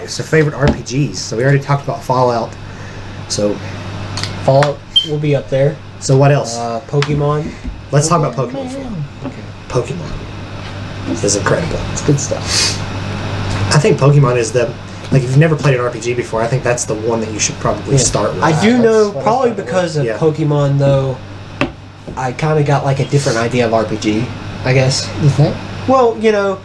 right, so favorite RPGs. So we already talked about Fallout. So Fallout will be up there. So what else? Pokemon. Let's talk about Pokemon. Okay. Pokemon is incredible. It's good stuff. I think Pokemon is the, like, if you've never played an RPG before, I think that's the one that you should probably start with. I do know, probably because of Pokemon, though, I kind of got like a different idea of RPG, I guess. You think? Well, you know,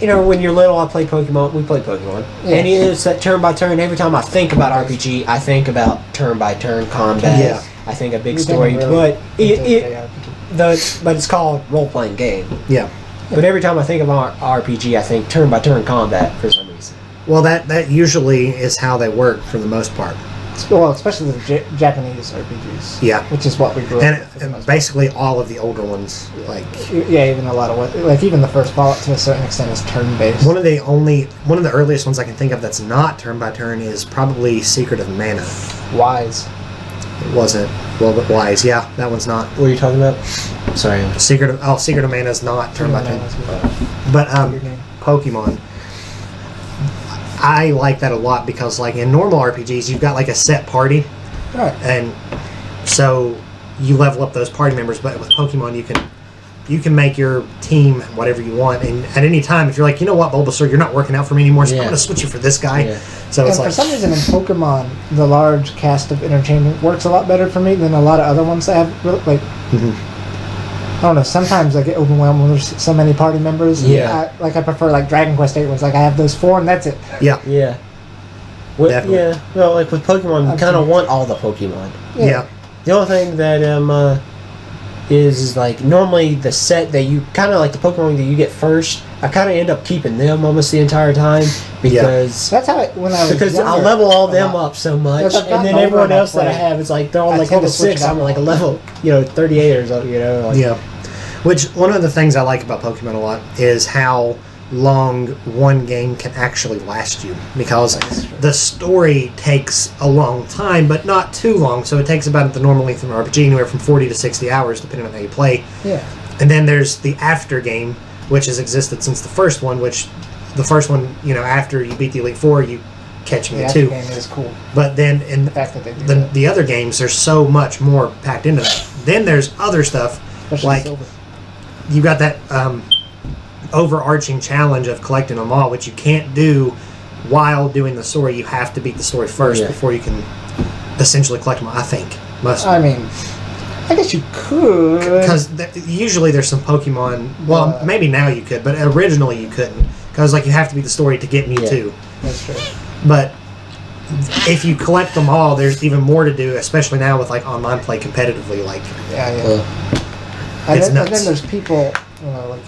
when you're little, I played Pokemon. We played Pokemon, and it's that turn by turn. Every time I think about RPG, I think about turn by turn combat. Yeah. I think a big story, but but it's called role playing game. Yeah. But every time I think about RPG, I think turn by turn combat for some reason. Well, that usually is how they work for the most part. Well, especially the Japanese RPGs. Yeah. Which is what we grew up with. And basically all of the older ones, like... Yeah, even a lot of... Like, even the first Fallout, to a certain extent, is turn-based. One of the earliest ones I can think of that's not turn-by-turn is probably Secret of Mana. Wise. It wasn't. Well, but Wise, yeah, that one's not. What are you talking about? Sorry. Secret of Mana is not turn-by-turn. But, Pokemon... I like that a lot because, like, in normal RPGs, you've got, like, a set party. Right. And so you level up those party members, but with Pokemon, you can make your team whatever you want. And at any time, if you're like, you know what, Bulbasaur, you're not working out for me anymore, so I'm going to switch you for this guy. Yeah. So it's like... for some reason, in Pokemon, the large cast of interchanging works a lot better for me than a lot of other ones that have, like... I don't know, sometimes I get overwhelmed when there's so many party members. Yeah. I prefer, like, Dragon Quest 8 was like, I have those 4 and that's it. Yeah. Yeah. Yeah. Well, like, with Pokemon, you kind of want all the Pokemon. Yeah. The only thing that is, like, normally the set that you, kind of like the Pokemon that you get first, I kind of end up keeping them almost the entire time because... That's how when I was because younger, I'll level all them up so much, and then everyone else that I have, it's like, they're on, like, level 6, I'm like a level, 38 or something, Like, yeah. Which, one of the things I like about Pokemon a lot is how long one game can actually last you. Because the story takes a long time, but not too long. So it takes about the normal length of an RPG, anywhere from 40 to 60 hours, depending on how you play. Yeah. And then there's the after game, which has existed since the first one, which the first one, after you beat the Elite Four, you catch me too. The game is cool. But then in the other games, there's so much more packed into that. Then there's other stuff, especially like... Silver. You got that overarching challenge of collecting them all, which you can't do while doing the story. You have to beat the story first before you can essentially collect them all, I think. I mean, I guess you could. Because usually there's some Pokemon... Well, maybe now you could, but originally you couldn't. Because, like, you have to beat the story to get Mewtwo. That's true. But if you collect them all, there's even more to do, especially now with, like, online play competitively. Like, And it's nuts. then there's people, like,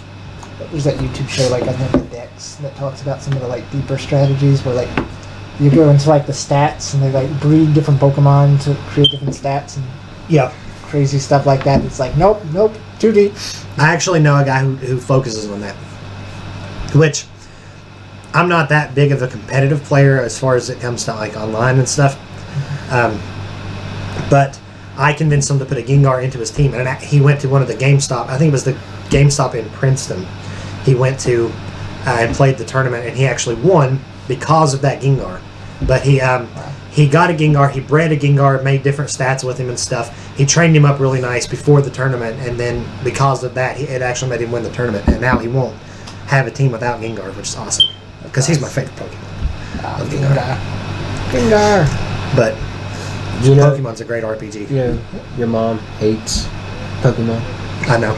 there's that YouTube show, like, I think the Dex, that talks about some of the, like, deeper strategies where, like, you go into, like, the stats and they, like, breed different Pokemon to create different stats and crazy stuff like that. It's like, nope, too deep. I actually know a guy who focuses on that, which I'm not that big of a competitive player as far as it comes to, like, online and stuff, but I convinced him to put a Gengar into his team, and he went to one of the GameStop. I think it was the GameStop in Princeton. He went to and played the tournament, and he actually won because of that Gengar. But he got a Gengar, he bred a Gengar, made different stats with him and stuff. He trained him up really nice before the tournament, and then because of that, it actually made him win the tournament. And now he won't have a team without Gengar, which is awesome because he's my favorite Pokemon. Gengar. But Pokemon's a great RPG. Yeah, your mom hates Pokemon. I know.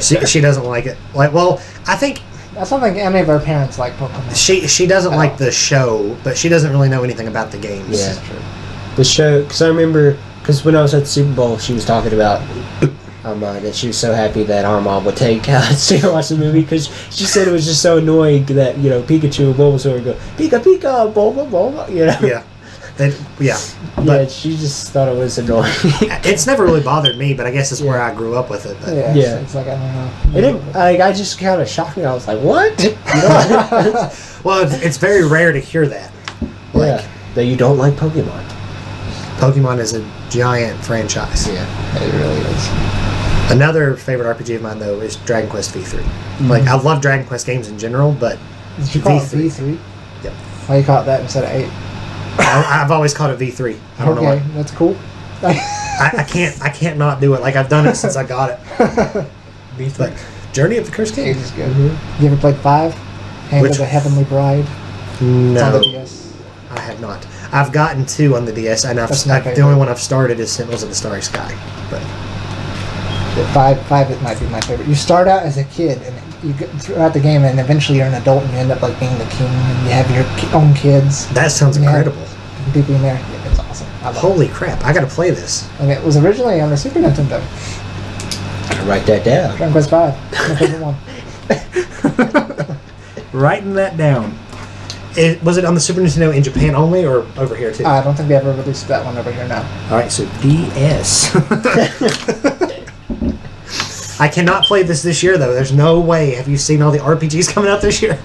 she doesn't like it. Like, well, I think I don't think any of our parents like Pokemon. She doesn't like the show, but she doesn't really know anything about the games. Yeah, that's true. The show, because I remember, because when I was at the Super Bowl, she was talking about that she was so happy that our mom would take us to watch the movie because she said it was just so annoying that Pikachu and Bulbasaur would go Pika Pika Bulba Bulba, Yeah. But she just thought it was annoying. It's never really bothered me, but I guess it's where I grew up with it. But. Yeah. It's like, I don't know. It didn't, I just kind of shocked me. I was like, what? Well, it's very rare to hear that. Like, that you don't like Pokemon. Pokemon is a giant franchise. Yeah, it really is. Another favorite RPG of mine, though, is Dragon Quest V3. Like, I love Dragon Quest games in general, but Did you call it V3? Yep. Why you call it that instead of 8? I've always called it V3. I don't know why. That's cool. I can't not do it. Like I've done it since I got it. V3. But Journey of the Cursed King. 8 is good. You ever played 5? Hand of the Heavenly Bride? It's on No, the DS. I have not. I've gotten 2 on the DS, and That's my the favorite. only one I've started is Sentinels of the Starry Sky. But Yeah, 5 it might be my favorite. You start out as a kid, and you get throughout the game, and eventually you're an adult, and you end up like being the king, and you have your own kids. that sounds Yeah. incredible. People in there. Yeah, it's awesome. I love Holy crap! I gotta play this. it. And it was originally on the Super Nintendo. Write that down. Dragon Quest 5. My favorite one. Writing that down. Was it on the Super Nintendo in Japan only, or over here too? I don't think they ever released that one over here now. All right, so DS. I cannot play this year though. There's no way. Have you seen all the RPGs coming out this year?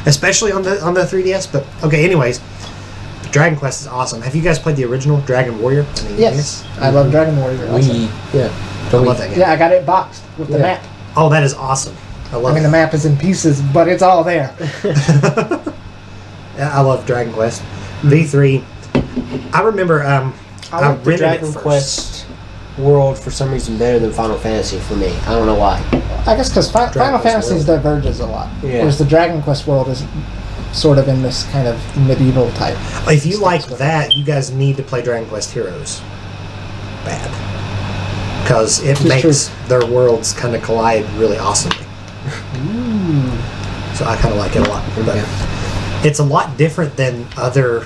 Especially on the 3DS. But okay, anyways, Dragon Quest is awesome. Have you guys played the original Dragon Warrior? Yes. I love Dragon Warrior. Also. Yeah. I love that game. Yeah, I got it boxed with the map. Oh, that is awesome. I love I mean, the map is in pieces, but it's all there. Yeah, I love Dragon Quest. V3. I remember I like the rented it Dragon first. Quest world for some reason better than Final Fantasy for me. I don't know why. I guess because Final Quest Fantasy world. diverges a lot, Yeah. whereas the Dragon Quest world is sort of in this kind of medieval type. If you like that, you guys need to play Dragon Quest Heroes. Bad. Because it It's makes their worlds kind of collide really awesomely. So I kind of like it a lot. But it's a lot different than other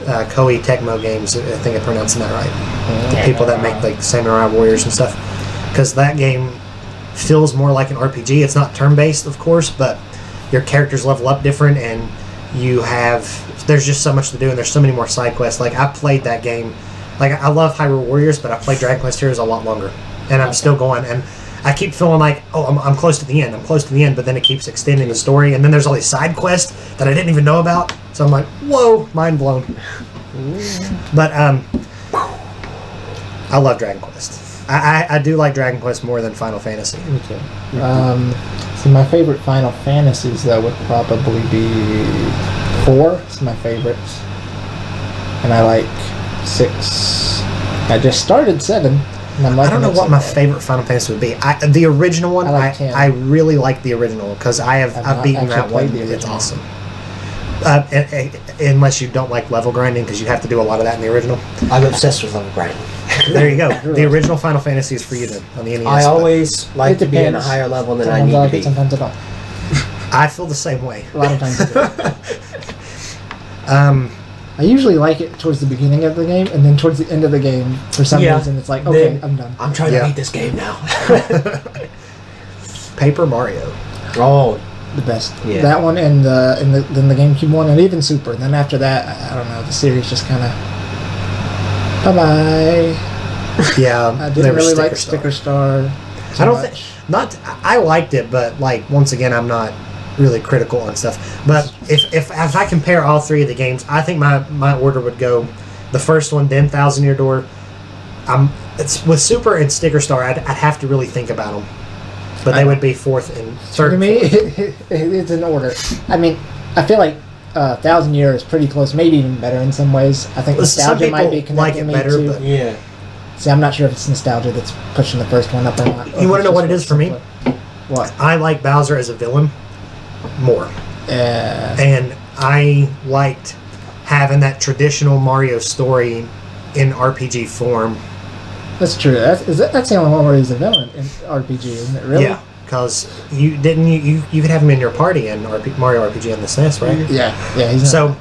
Koei Tecmo games. I think I'm pronouncing that right. The people that make like Samurai Warriors and stuff. Because that game feels more like an RPG. It's not turn-based, of course, but your characters level up different, and there's just so much to do, and there's so many more side quests. Like I played that game. Like I love Hyrule Warriors, but I played Dragon Quest Heroes a lot longer, and I'm still going. And I keep feeling like, oh, I'm close to the end. I'm close to the end, but then it keeps extending the story, and then there's all these side quests that I didn't even know about. So I'm like, whoa, mind blown. But I love Dragon Quest. I do like Dragon Quest more than Final Fantasy. Me too. So my favorite Final Fantasies though would probably be 4. It's my favorite, and I like 6. I just started 7. And I'm I don't know liking it what so my far. favorite Final Fantasy would be. The original one, I like 10. I really like the original because I've not beaten actually that one. played the It's original. awesome. Unless you don't like level grinding, because you have to do a lot of that in the original. I'm obsessed with level grinding. There you go. The original Final Fantasy is for you then on the NES. I but always like It to be at a depends. higher level than I Sometimes need like to it, be. sometimes I don't. I feel the same way. A lot of times I do. I usually like it towards the beginning of the game, and then towards the end of the game, for some Yeah. reason, it's like, okay, Then- I'm done. I'm trying Yeah. to beat this game now. Paper Mario. Oh, The best. Yeah. That one and then the GameCube one, and even Super. And then after that, I don't know, the series just kind of bye-bye. Yeah, I there didn't was really like Sticker Sticker Star. I don't think I liked it, but like once again, I'm not really critical on stuff. But if I compare all 3 of the games, I think my order would go the first one, then Thousand Year Door. It's with Super and Sticker Star. I'd have to really think about them, but they would be 4th and 3rd. To me, it's an order. I mean, I feel like 1,000 Year is pretty close, maybe even better in some ways. I think Well, some nostalgia might be people like connecting it me better, to. but- yeah. See, I'm not sure if it's nostalgia that's pushing the first one up or not. You wanna know what it is for me? What? I like Bowser as a villain more, Uh, and I liked having that traditional Mario story in RPG form. that's true. That's the only one where he's a villain in RPG, isn't it? Really? Yeah, because you could have him in your party in Mario RPG on the SNES, right? Yeah. He's not, So,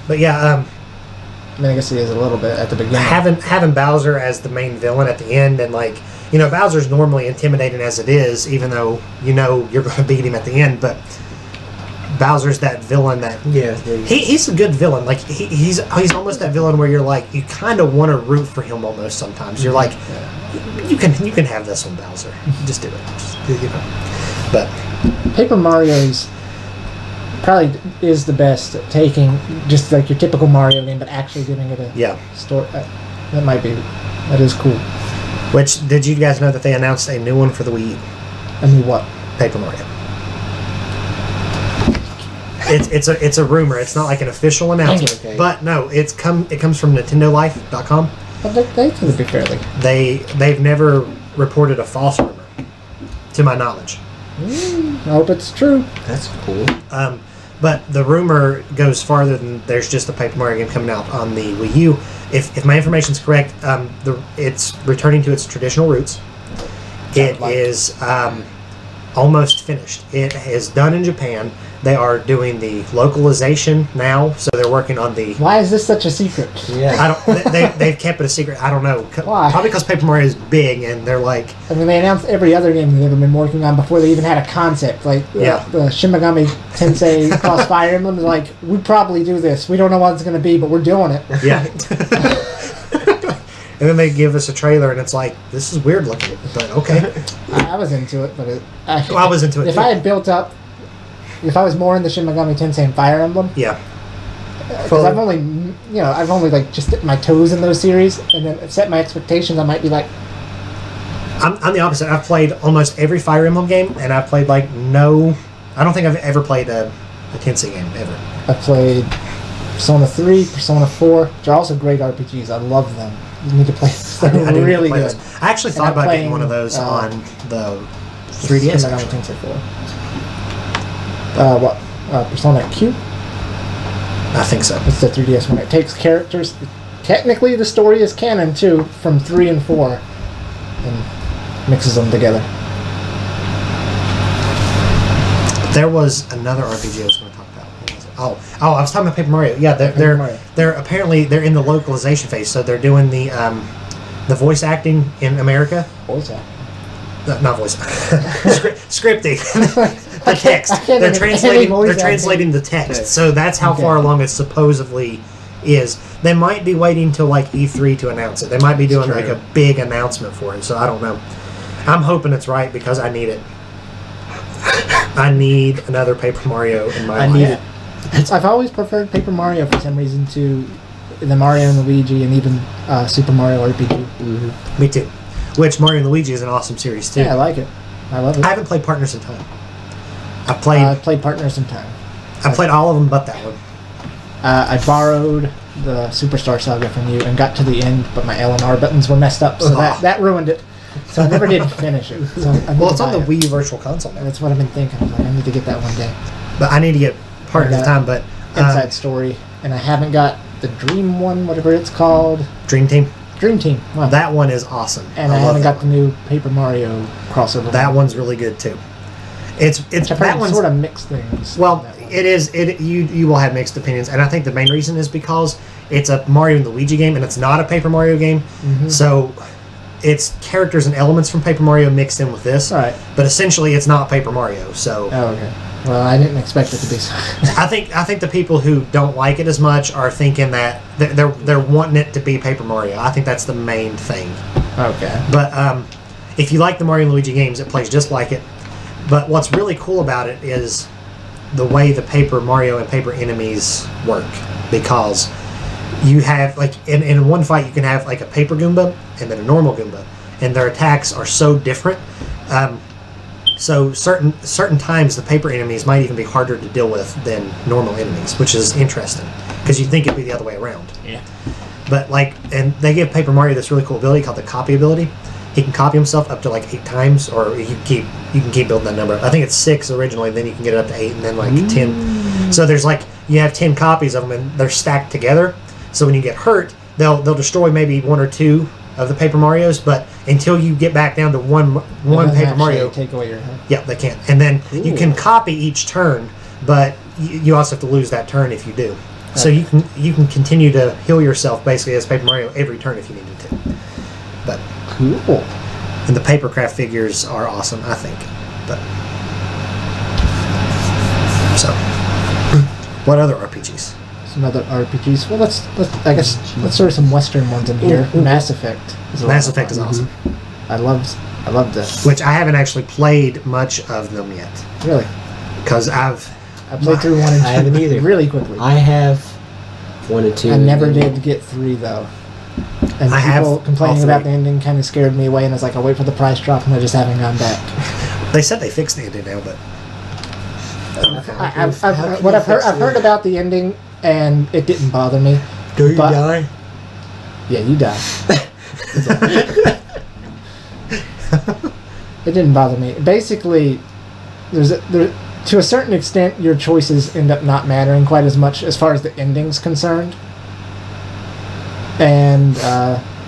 but yeah, I mean, I guess he is a little bit at the beginning. having Bowser as the main villain at the end, and like Bowser's normally intimidating as it is, even though you're going to beat him at the end. But Bowser's that villain that Yeah. he's a good villain. Like he's almost that villain where you're like you kind of want to root for him almost sometimes. You're like you can have this one, Bowser. Just do it. But Paper Mario's probably is the best at taking just like your typical Mario game, but actually giving it a yeah. story. That is cool. Which did you guys know that they announced a new one for the Wii U? I mean, what? Paper Mario. It's a rumor. It's not like an official announcement. Okay. But no, it comes from NintendoLife.com. But they tend to be fairly. They've never reported a false rumor, to my knowledge. I hope it's true. That's cool. But the rumor goes farther than there's just a Paper Mario game coming out on the Wii U. If my information is correct, it's returning to its traditional roots. It is almost finished. It is done in Japan. They are doing the localization now, so they're working on the. Why is this such a secret? Yeah. I don't. They've kept it a secret. I don't know. Why? Probably because Paper Mario is big, and they're like. I mean, they announced every other game they've ever been working on before they even had a concept. Like the Shin Megami Tensei Cross Fire Emblem is like, we probably do this. We don't know what it's going to be, but we're doing it. Yeah. And then they give us a trailer, and it's like, this is weird looking, but okay. I was into it, but I was into it if too. I had built up, if I was more in the Shin Megami Tensei and Fire Emblem, Yeah. because I've only like just dipped my toes in those series, and then set my expectations. I might be like, I'm the opposite. I've played almost every Fire Emblem game, and I've played I don't think I've ever played a Tensei game, ever. I played Persona 3, Persona 4, which are also great RPGs. I love them. You need to play them. I They're do really play good. those. I actually And thought I'm about getting playing, one of those on the 3DS. Shin Megami actually. Tensei 4. Persona Q? I think so. It's the 3DS one. It takes characters. Technically, the story is canon too, from 3 and 4, and mixes them together. There was another RPG I was going to talk about. What was it? Oh, I was talking about Paper Mario. Yeah, Mario. they're apparently they're in the localization phase, so they're doing the voice acting in America. Voice acting. Not voice. Scripting. The text. I can't They're even translating. voice They're translating the text. Okay. So that's how Okay. far along it supposedly is. They might be waiting till like E3 to announce it. They might be doing True. like a big announcement for it. So I don't know. I'm hoping it's right because I need it. I need another Paper Mario in my life. I need it. I've always preferred Paper Mario for some reason to the Mario and Luigi and even Super Mario RPG. Mm-hmm. Me too. Which Mario and Luigi is an awesome series too. Yeah, I like it. I love it. I haven't played Partners in Time. I played Partners in Time. played all of them but that one. I borrowed the Superstar Saga from you and got to the end, but my L and R buttons were messed up, so that ruined it. So I never did finish it. So I Well, it's on the Wii Virtual Console now. That's what I've been thinking. I was like, I need to get that one day. But I need to get Partners in Time. But Inside Story, and I haven't got the Dream one, whatever it's called. Dream Team. Dream Team. Wow. That one is awesome. And I love haven't that got the new Paper Mario crossover. That one's really good too. It's I've that heard one's sort of mixed things. well. on that one. It is. You will have mixed opinions, and I think the main reason is because it's a Mario and Luigi game, and it's not a Paper Mario game. Mm-hmm. So it's characters and elements from Paper Mario mixed in with this. All right. But essentially, it's not Paper Mario. So Oh, okay. Well, I didn't expect it to be so. I think the people who don't like it as much are thinking that they're wanting it to be Paper Mario. I think that's the main thing. Okay. But if you like the Mario and Luigi games, it plays just like it. But what's really cool about it is the way the Paper Mario and Paper enemies work. Because you have, like, in one fight, you can have, like, a Paper Goomba and then a normal Goomba. And their attacks are so different. So certain times, the Paper enemies might even be harder to deal with than normal enemies, which is interesting. Because you'd think it'd be the other way around. Yeah. But and they give Paper Mario this really cool ability called the copy ability. He can copy himself up to like 8 times, or you can keep building that number. I think it's 6 originally, then you can get it up to 8, and then like 10. So there's you have 10 copies of them, and they're stacked together. So when you get hurt, they'll destroy maybe 1 or 2 of the Paper Marios, but until you get back down to one Paper Mario, Take away your head. yeah, they can't. And then you can copy each turn, but you also have to lose that turn if you do. So you can continue to heal yourself basically as Paper Mario every turn if you needed to. But Cool. and the Papercraft figures are awesome, I think. But so, what other RPGs? Some other RPGs. Well, let's throw some Western ones in here. Mass Effect. Mass Effect is awesome. I love this. Which I haven't actually played much of them yet Really. because I played through 1 and 2. I haven't either. Really quickly. I have 1 and 2. I never did get 3 though. And I have people complaining all about 3. the ending kind of scared me away, and I was like, I'll wait for the price drop, and I just haven't gone back. They said they fixed the ending now, but I've heard about the ending, and it didn't bother me. Do you die? Yeah, you die. It didn't bother me. Basically, to a certain extent, your choices end up not mattering quite as much as far as the ending's concerned. And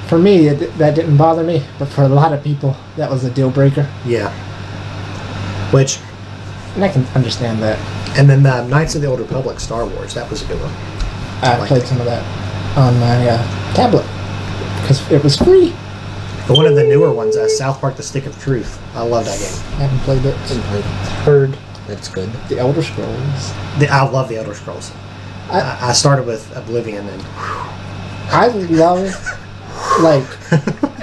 for me, that didn't bother me, but for a lot of people, that was a deal breaker. Yeah. Which... And I can understand that. And then Knights of the Old Republic, Star Wars, that was a good one. I played some of that on my tablet, because it was free. But one of the newer ones, South Park: The Stick of Truth. I love that game. I haven't played it. Heard. That's good. The Elder Scrolls. I love the Elder Scrolls. I started with Oblivion, and I love like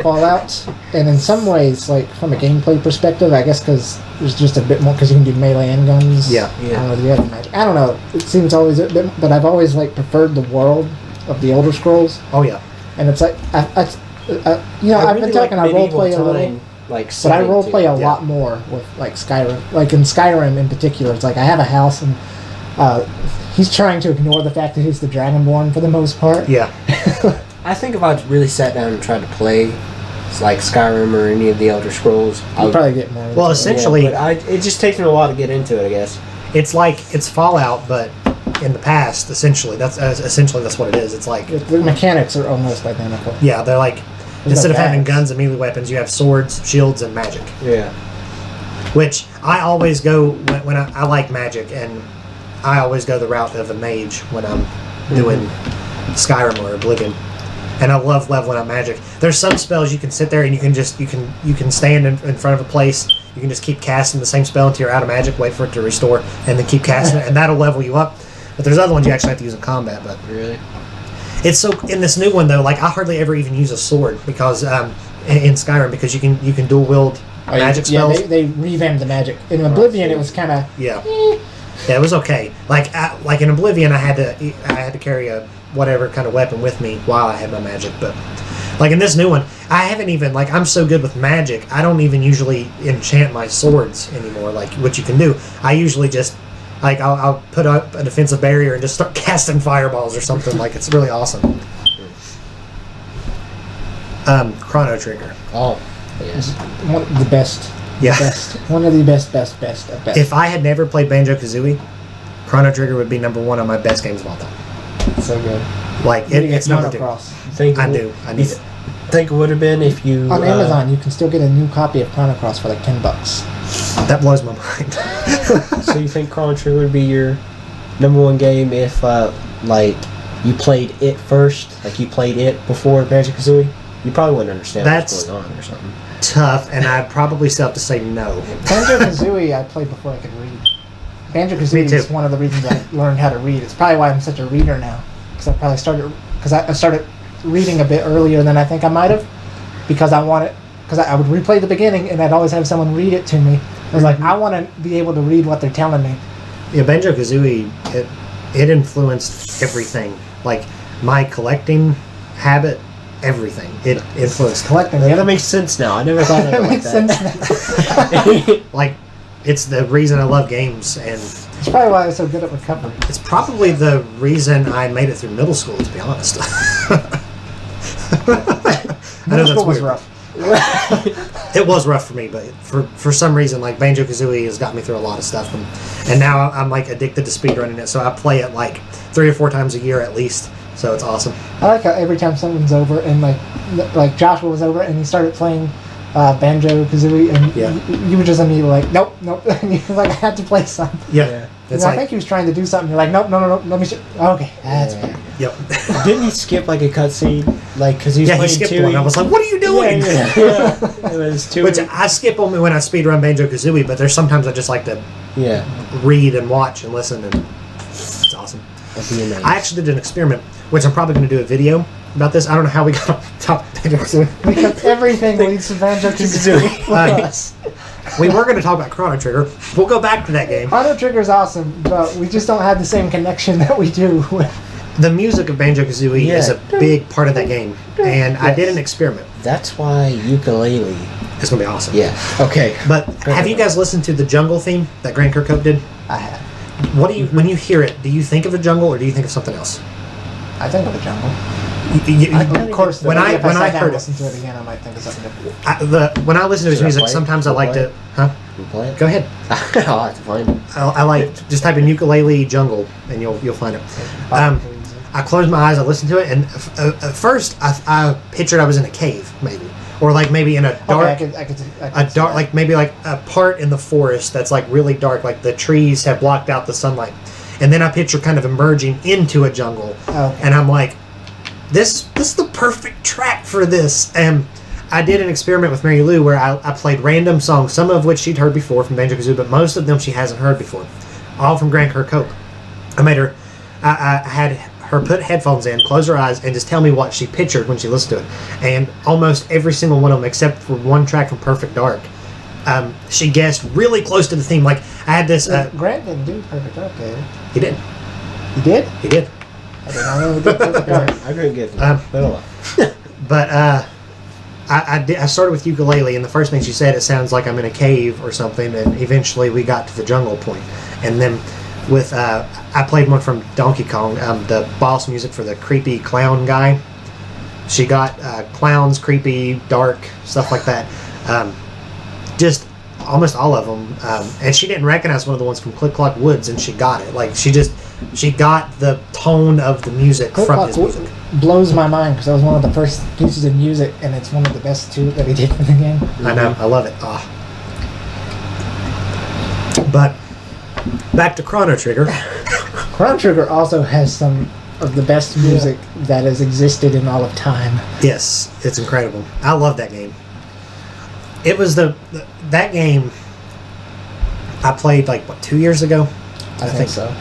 Fallout, and in some ways, like from a gameplay perspective, I guess because there's just a bit more because you can do melee handguns. Yeah. I don't know, the other magic. I don't know. It seems always a bit, but I've always like preferred the world of the Elder Scrolls. Oh yeah. And it's like I've been talking. I role play a little. But I role play a lot more with like Skyrim. Like in Skyrim in particular, it's like I have a house and he's trying to ignore the fact that he's the Dragonborn for the most part. Yeah. I think if I really sat down and tried to play like Skyrim or any of the Elder Scrolls, I'd probably get more. Well, essentially, it just takes me a while to get into it, I guess. It's like it's Fallout, but in the past. Essentially, that's what it is. It's like the mechanics are almost identical. Yeah, they're like instead of having guns and melee weapons, you have swords, shields, and magic. Yeah. Which I always go when I like magic, and I always go the route of a mage when I'm doing Skyrim or Oblivion. And I love leveling up magic. There's some spells you can sit there and you can stand in front of a place. You can just keep casting the same spell until you're out of magic, wait for it to restore, and then keep casting it, and that'll level you up. But there's other ones you actually have to use in combat. But really, it's so in this new one though. Like I hardly ever even use a sword because in Skyrim because you can dual wield magic spells. Yeah, they revamped the magic. In Oblivion, it was kind of yeah, it was okay. Like in Oblivion, I had to carry a whatever kind of weapon with me while I had my magic. But like in this new one, I haven't even like I'm so good with magic. I don't even usually enchant my swords anymore. Like what you can do, I usually just like I'll put up a defensive barrier and just start casting fireballs or something. Like it's really awesome. Chrono Trigger. Oh, yes. One of the best. Yeah. One of the best of best. If I had never played Banjo Kazooie, Chrono Trigger would be #1 on my best games of all time. So good. Like it's number 2. I do. I need it. Think it would have been if you on Amazon. You can still get a new copy of Chrono Cross for like $10. That blows my mind. So you think Chrono Trigger would be your #1 game if like you played it first, like you played it before Banjo Kazooie? You probably wouldn't understand what's going on or something. Tough, and I'd probably still have to say no. Banjo Kazooie I played before I could read. Banjo Kazooie is one of the reasons I learned how to read. It's probably why I'm such a reader now, because I started reading a bit earlier than I think I might have, because I would replay the beginning and I'd always have someone read it to me. I was like, I want to be able to read what they're telling me. Yeah, Banjo Kazooie, it influenced everything. Like my collecting habit, everything. It influenced collecting. Yeah, that makes sense now. I never thought of it like that. Like, it's the reason I love games, and it's probably why I was so good at recovery. It's probably the reason I made it through middle school, to be honest. Middle school was rough. It was rough for me, but for some reason, like Banjo Kazooie has got me through a lot of stuff, and now I'm like addicted to speedrunning it. So I play it like 3 or 4 times a year at least. So it's awesome. I like how every time someone's over and like Joshua was over and he started playing Banjo Kazooie, and you were just immediately like, nope. And he was like, I had to play some. Yeah. It's I think he was trying to do something. You're like, nope, no. Let me. Okay, that's fine. Yep. Didn't he skip like a cutscene? Like, because he skipped one. I was like, what are you doing? Yeah. It was too. Which I skip only when I speedrun Banjo Kazooie, but there's sometimes I just like to read and watch and listen, and it's awesome. I actually did an experiment, which I'm probably going to do a video about this. I don't know how we got on top of Banjo Kazooie. Because everything leads to Banjo Kazooie. We were going to talk about Chrono Trigger. We'll go back to that game. Chrono Trigger's awesome, but we just don't have the same connection that we do with... The music of Banjo Kazooie is a big part of that game, and I did an experiment. That's why ukulele. It's going to be awesome. Yeah. Okay. But have you guys listened to the Jungle theme that Grant Kirkhope did? I have. What do you when you hear it? Do you think of a jungle or do you think of something else? I think of a jungle. Of course, when I heard it, listen to it again, I might think of something different. When I listen to his Should I music, play it? sometimes I Should I like play to. Huh? You play it? Go ahead. I'll have to find it. I like just type in ukulele jungle and you'll find it. I closed my eyes, I listened to it, and at first I pictured I was in a cave, maybe, or like maybe in a dark, I could a dark, like maybe like a part in the forest that's like really dark, like the trees have blocked out the sunlight, and then I picture kind of emerging into a jungle, and I'm like, this is the perfect track for this. And I did an experiment with Mary Lou where I played random songs, some of which she'd heard before from Banjo Kazooie, but most of them she hasn't heard before, all from Grant Kirkhope. I made her, I had her put headphones in, close her eyes, and just tell me what she pictured when she listened to it. And almost every single one of them, except for one track from Perfect Dark, she guessed really close to the theme. Like, I had this... Grant didn't do Perfect Dark, did he? He did. He did? He did. I did not know he did Perfect Dark. I couldn't get it. But I started with ukulele, and the first thing she said, it sounds like I'm in a cave or something, and eventually we got to the jungle point. And then with I played one from Donkey Kong, the boss music for the creepy clown guy. She got clowns, creepy, dark, stuff like that. Just almost all of them. And she didn't recognize one of the ones from Click Clock Woods, and she got it. Like, she got the tone of the music from his music. Blows my mind because that was one of the first pieces of music, and it's one of the best too that he did for the game. I know, I love it. But back to Chrono Trigger. Chrono Trigger also has some of the best music that has existed in all of time. Yes, it's incredible. I love that game. It was that game I played like 2 years ago. I think so.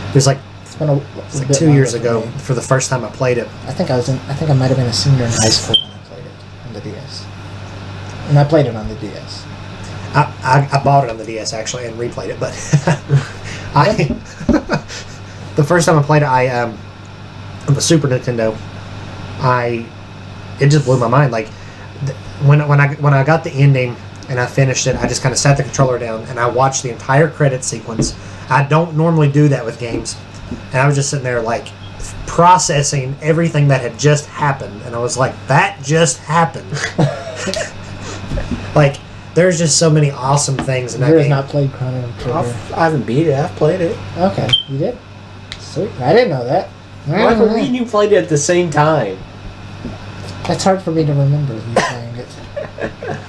It was like It's been a 2 years ago for the first time I played it. I think I might have been a senior in high school when I played it on the DS. And I played it on the DS. I bought it on the DS actually and replayed it, but the first time I played it, on the Super Nintendo, it just blew my mind. Like when I got the ending and I finished it, I just kind of sat the controller down and I watched the entire credit sequence. I don't normally do that with games, and I was just sitting there like processing everything that had just happened, and I was like, that just happened. Like, there's just so many awesome things in that game. You have not played Chrono Trigger. I haven't beat it. I've played it. Okay, you did? Sweet. I didn't know that. Michael, me and you played it at the same time. That's hard for me to remember you playing it.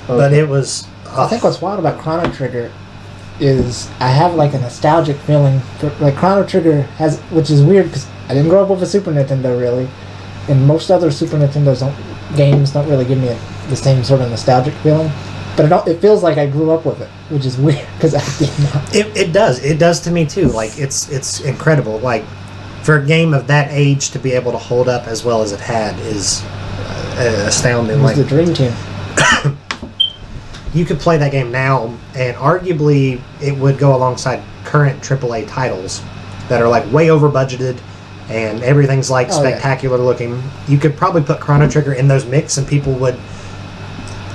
But it was... I think what's wild about Chrono Trigger is I have like a nostalgic feeling for, like, Chrono Trigger has, which is weird because I didn't grow up with a Super Nintendo really, and most other Super Nintendo games don't really give me the same sort of nostalgic feeling. But it feels like I grew up with it, which is weird because I did not. It does to me too. Like, it's incredible. Like, for a game of that age to be able to hold up as well as it had is astounding. It was the dream team. You could play that game now, and arguably it would go alongside current AAA titles that are like way over budgeted, and everything's like spectacular looking. You could probably put Chrono Trigger in those mix, and people would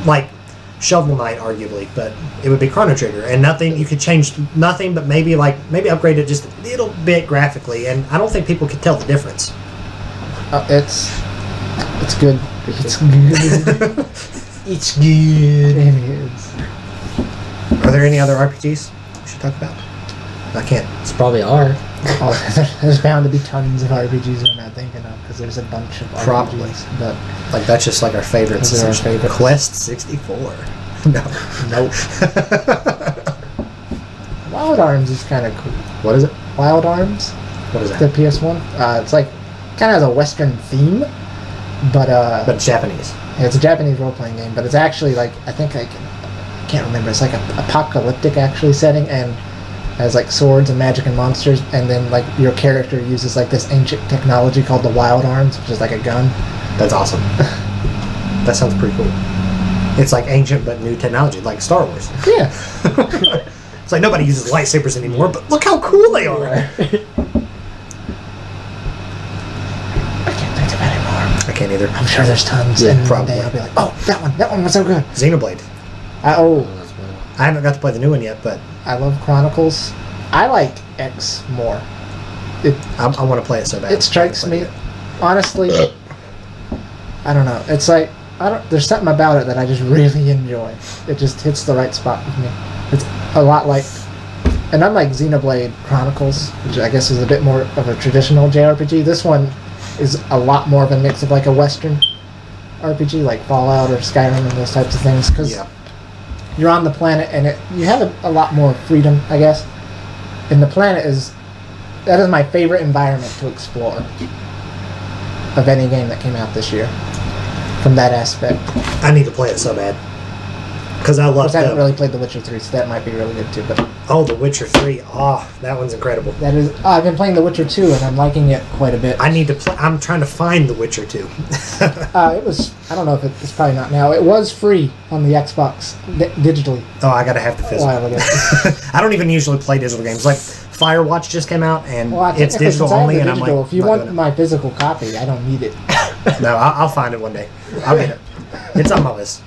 like Shovel Knight, arguably, but it would be Chrono Trigger, and nothing. You could change nothing, but maybe upgrade it just a little bit graphically, and I don't think people could tell the difference. It's good. It's good. It's good. It is. Are there any other RPGs we should talk about? I can't. It's probably R. Oh, there's bound to be tons of RPGs we're not thinking of because there's a bunch of Probably. RPGs. But Like, that's just like our favorites. Those are our favorites. Quest 64. No. Nope. Wild Arms is kind of cool. What is it? Wild Arms, What is the that? PS1. It's like kind of has a Western theme, but But it's Japanese. it's a Japanese role-playing game. But it's actually like I can't remember. It's like an apocalyptic actually setting and has like swords and magic and monsters. And then like your character uses like this ancient technology called the Wild Arms, which is like a gun. That's awesome. That sounds pretty cool. It's like ancient but new technology, like Star Wars. Yeah. It's like nobody uses lightsabers anymore, but look how cool they are. I can't think of any more. I can't either. I'm sure there's tons. Yeah, and probably. one day I'll be like, oh, that one was so good. Xenoblade. I I haven't got to play the new one yet, but love Chronicles. I like X more. I want to play it so bad. It strikes me, honestly. I don't know. It's like there's something about it that I just really enjoy. It just hits the right spot with me. It's a lot like, and unlike Xenoblade Chronicles, which I guess is a bit more of a traditional JRPG, this one is a lot more of a mix of like a Western RPG, like Fallout or Skyrim and those types of things. Because you're on the planet and you have a lot more freedom, I guess. And the planet that is my favorite environment to explore of any game that came out this year. From that aspect. I need to play it so bad. Because I love I haven't really played The Witcher 3, so that might be really good too. But oh, The Witcher 3. Oh, that one's incredible. That is. I've been playing The Witcher 2, and I'm liking it quite a bit. I need to play. I'm trying to find The Witcher 2. It was. I don't know if it's probably not now. It was free on the Xbox digitally. Oh, I gotta have the physical. I don't even usually play digital games. Like Firewatch just came out, and it's digital only, and I'm like, if you want my physical copy, I don't need it. No, I'll find it one day. I'll get it. It's on my list.